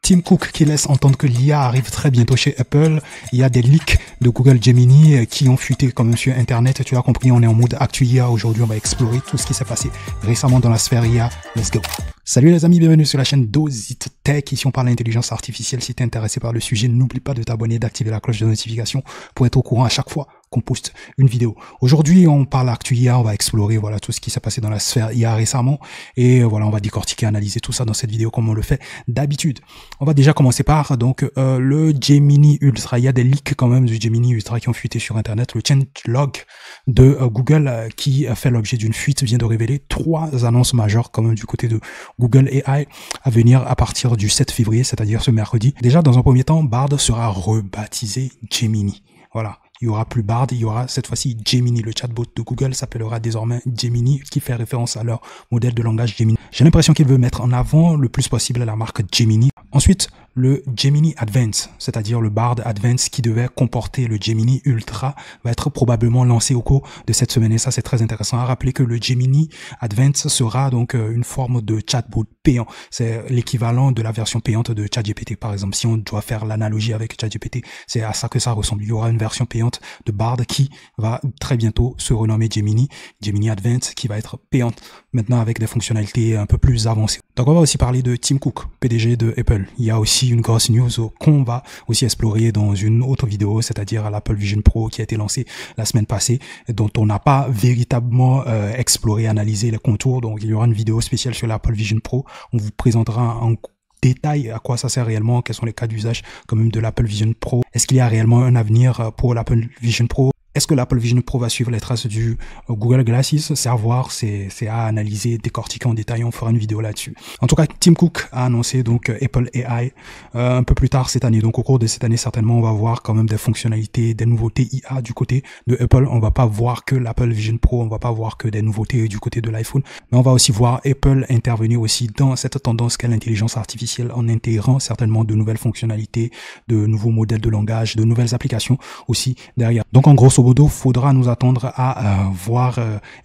Tim Cook qui laisse entendre que l'IA arrive très bientôt chez Apple. Il y a des leaks de Google Gemini qui ont fuité quand même sur Internet. Tu as compris, on est en mode actu IA. Aujourd'hui, on va explorer tout ce qui s'est passé récemment dans la sphère IA. Let's go. Salut les amis, bienvenue sur la chaîne Dozit Tech. Ici, on parle d'intelligence artificielle. Si tu es intéressé par le sujet, n'oublie pas de t'abonner, d'activer la cloche de notification pour être au courant à chaque fois qu'on poste une vidéo. Aujourd'hui, on parle actu IA, on va explorer voilà tout ce qui s'est passé dans la sphère IA récemment et voilà, on va décortiquer, analyser tout ça dans cette vidéo comme on le fait d'habitude. On va déjà commencer par donc le Gemini Ultra. Il y a des leaks quand même du Gemini Ultra qui ont fuité sur Internet. Le changelog de Google qui a fait l'objet d'une fuite vient de révéler 3 annonces majeures quand même du côté de Google AI à venir à partir du 7 février, c'est-à-dire ce mercredi. Déjà, dans un premier temps, Bard sera rebaptisé Gemini. Voilà. Il y aura plus Bard, il y aura cette fois-ci Gemini. Le chatbot de Google s'appellera désormais Gemini, qui fait référence à leur modèle de langage Gemini. J'ai l'impression qu'il veut mettre en avant le plus possible la marque Gemini. Ensuite, le Gemini Advance, c'est-à-dire le Bard Advance qui devait comporter le Gemini Ultra, va être probablement lancé au cours de cette semaine. Et ça, c'est très intéressant à rappeler que le Gemini Advance sera donc une forme de chatbot payant. C'est l'équivalent de la version payante de ChatGPT, par exemple. Si on doit faire l'analogie avec ChatGPT, c'est à ça que ça ressemble. Il y aura une version payante de Bard qui va très bientôt se renommer Gemini Advance, qui va être payante maintenant avec des fonctionnalités un peu plus avancées. Donc on va aussi parler de Tim Cook, PDG de Apple. Il y a aussi une grosse news qu'on va aussi explorer dans une autre vidéo, c'est-à-dire l'Apple Vision Pro qui a été lancé la semaine passée, dont on n'a pas véritablement exploré, analysé les contours. Donc il y aura une vidéo spéciale sur l'Apple Vision Pro. On vous présentera en détail à quoi ça sert réellement, quels sont les cas d'usage quand même de l'Apple Vision Pro. Est-ce qu'il y a réellement un avenir pour l'Apple Vision Pro? Est-ce que l'Apple Vision Pro va suivre les traces du Google Glasses? C'est à voir, c'est à analyser, décortiquer en détail. On fera une vidéo là-dessus. En tout cas, Tim Cook a annoncé donc Apple AI un peu plus tard cette année. Donc au cours de cette année, certainement, on va voir quand même des fonctionnalités, des nouveautés IA du côté de Apple. On va pas voir que l'Apple Vision Pro, on va pas voir que des nouveautés du côté de l'iPhone, mais on va aussi voir Apple intervenir aussi dans cette tendance qu'est l'intelligence artificielle en intégrant certainement de nouvelles fonctionnalités, de nouveaux modèles de langage, de nouvelles applications aussi derrière. Donc en grosso modo, faudra nous attendre à voir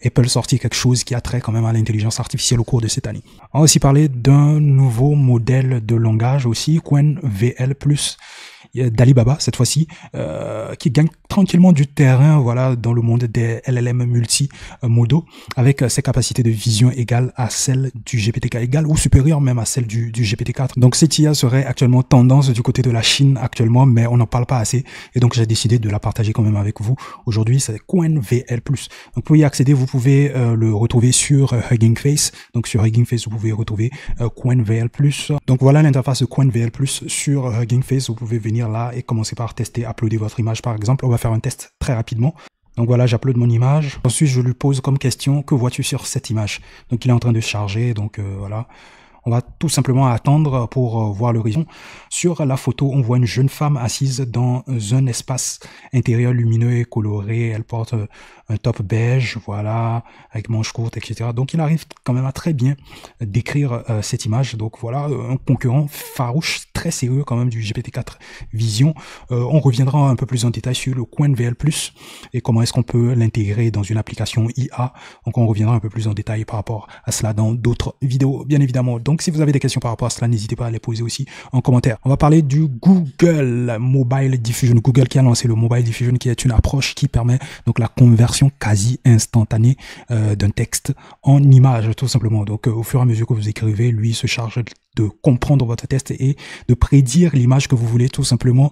Apple sortir quelque chose qui a trait quand même à l'intelligence artificielle au cours de cette année. On va aussi parler d'un nouveau modèle de langage aussi, Qwen VL+, d'Alibaba cette fois-ci, qui gagne tranquillement du terrain voilà dans le monde des LLM multimodaux avec ses capacités de vision égales à celles du GPT-4, égales ou supérieures même à celles du GPT-4. Donc cette IA serait actuellement tendance du côté de la Chine actuellement, mais on n'en parle pas assez et donc j'ai décidé de la partager quand même avec vous aujourd'hui. C'est Qwen VL+. Donc pour y accéder, vous pouvez le retrouver sur Hugging Face. Donc sur Hugging Face, vous pouvez retrouver Qwen VL+. Donc voilà l'interface de Qwen VL+. Sur Hugging Face, vous pouvez venir là et commencer par tester, uploader votre image par exemple. On va faire un test très rapidement. Donc voilà, j'upload mon image. Ensuite, je lui pose comme question, que vois-tu sur cette image? Donc il est en train de charger, donc voilà. On va tout simplement attendre pour voir l'horizon. Sur la photo, on voit une jeune femme assise dans un espace intérieur lumineux et coloré. Elle porte un top beige, voilà, avec manches courtes, etc. Donc il arrive quand même à très bien décrire cette image. Donc voilà, un concurrent farouche, très sérieux quand même du GPT-4 Vision. On reviendra un peu plus en détail sur le Qwen VL+, et comment est-ce qu'on peut l'intégrer dans une application IA. Donc on reviendra un peu plus en détail par rapport à cela dans d'autres vidéos, bien évidemment. Donc si vous avez des questions par rapport à cela, n'hésitez pas à les poser aussi en commentaire. On va parler du Google Mobile Diffusion. Google qui a lancé le Mobile Diffusion, qui est une approche qui permet donc la conversion quasi instantanée d'un texte en image, tout simplement. Donc au fur et à mesure que vous écrivez, lui se charge de comprendre votre texte et de prédire l'image que vous voulez tout simplement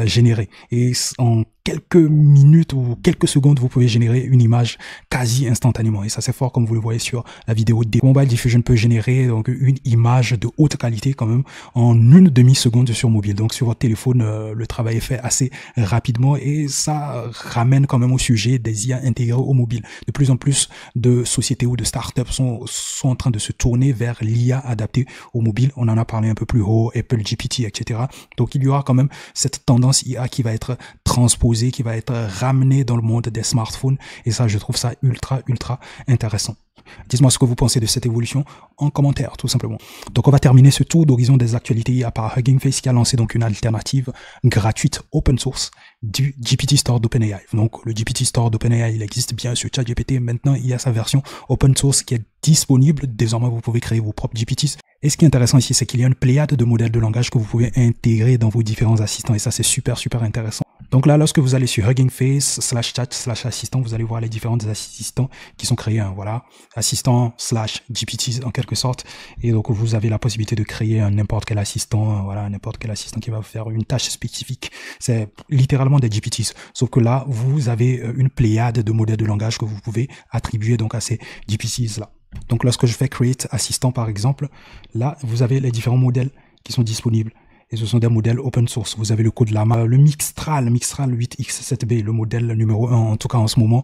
générer. Et en quelques minutes ou quelques secondes, vous pouvez générer une image quasi instantanément. Et ça, c'est fort, comme vous le voyez sur la vidéo. Mobile Diffusion peut générer donc une image de haute qualité quand même en une demi-seconde sur mobile. Donc sur votre téléphone, le travail est fait assez rapidement et ça ramène quand même au sujet des IA intégrés au mobile. De plus en plus de sociétés ou de startups sont en train de se tourner vers l'IA adaptée au mobile. On en a parlé un peu plus haut, Apple GPT, etc. Donc il y aura quand même cette tendance IA qui va être transposée, qui va être ramenée dans le monde des smartphones. Et ça, je trouve ça ultra intéressant. Dites-moi ce que vous pensez de cette évolution en commentaire, tout simplement. Donc, on va terminer ce tour d'horizon des actualités IA par Hugging Face qui a lancé donc une alternative gratuite open source du GPT Store d'OpenAI. Donc, le GPT Store d'OpenAI, il existe bien sur ChatGPT. Maintenant, il y a sa version open source qui est disponible. Désormais, vous pouvez créer vos propres GPTs. Et ce qui est intéressant ici, c'est qu'il y a une pléiade de modèles de langage que vous pouvez intégrer dans vos différents assistants. Et ça, c'est super, super intéressant. Donc là, lorsque vous allez sur Hugging Face /chat/assistant, vous allez voir les différents assistants qui sont créés. Voilà, assistant / GPTs en quelque sorte. Et donc, vous avez la possibilité de créer n'importe quel assistant. Voilà, n'importe quel assistant qui va faire une tâche spécifique. C'est littéralement des GPTs. Sauf que là, vous avez une pléiade de modèles de langage que vous pouvez attribuer donc à ces GPTs là. Donc lorsque je fais create assistant par exemple, là vous avez les différents modèles qui sont disponibles et ce sont des modèles open source. Vous avez le code Llama, le Mistral 8X7B, le modèle numéro 1 en tout cas en ce moment,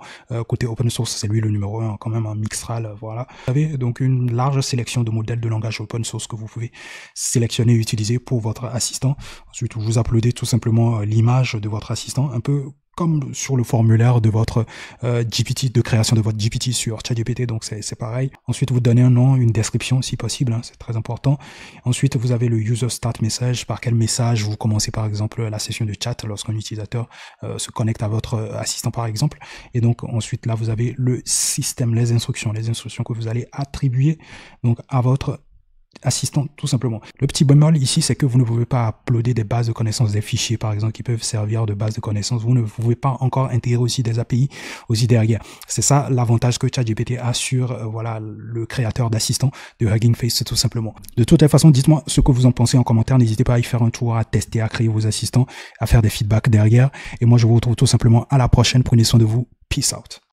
côté open source c'est lui le numéro 1 quand même, un Mistral, voilà. Vous avez donc une large sélection de modèles de langage open source que vous pouvez sélectionner et utiliser pour votre assistant. Ensuite vous uploadez tout simplement l'image de votre assistant, un peu comme sur le formulaire de votre GPT, de création de votre GPT sur ChatGPT, donc c'est pareil. Ensuite, vous donnez un nom, une description si possible, hein, c'est très important. Ensuite, vous avez le User Start Message, par quel message vous commencez par exemple la session de chat lorsqu'un utilisateur se connecte à votre assistant par exemple. Et donc ensuite là, vous avez le système, les instructions que vous allez attribuer donc à votre assistant tout simplement. Le petit bémol ici, c'est que vous ne pouvez pas uploader des bases de connaissances, des fichiers par exemple qui peuvent servir de base de connaissances. Vous ne pouvez pas encore intégrer aussi des API aussi derrière. C'est ça l'avantage que ChatGPT a sur voilà, le créateur d'assistants de Hugging Face tout simplement. De toute façon, dites-moi ce que vous en pensez en commentaire. N'hésitez pas à y faire un tour, à tester, à créer vos assistants, à faire des feedbacks derrière. Et moi, je vous retrouve tout simplement à la prochaine. Prenez soin de vous. Peace out.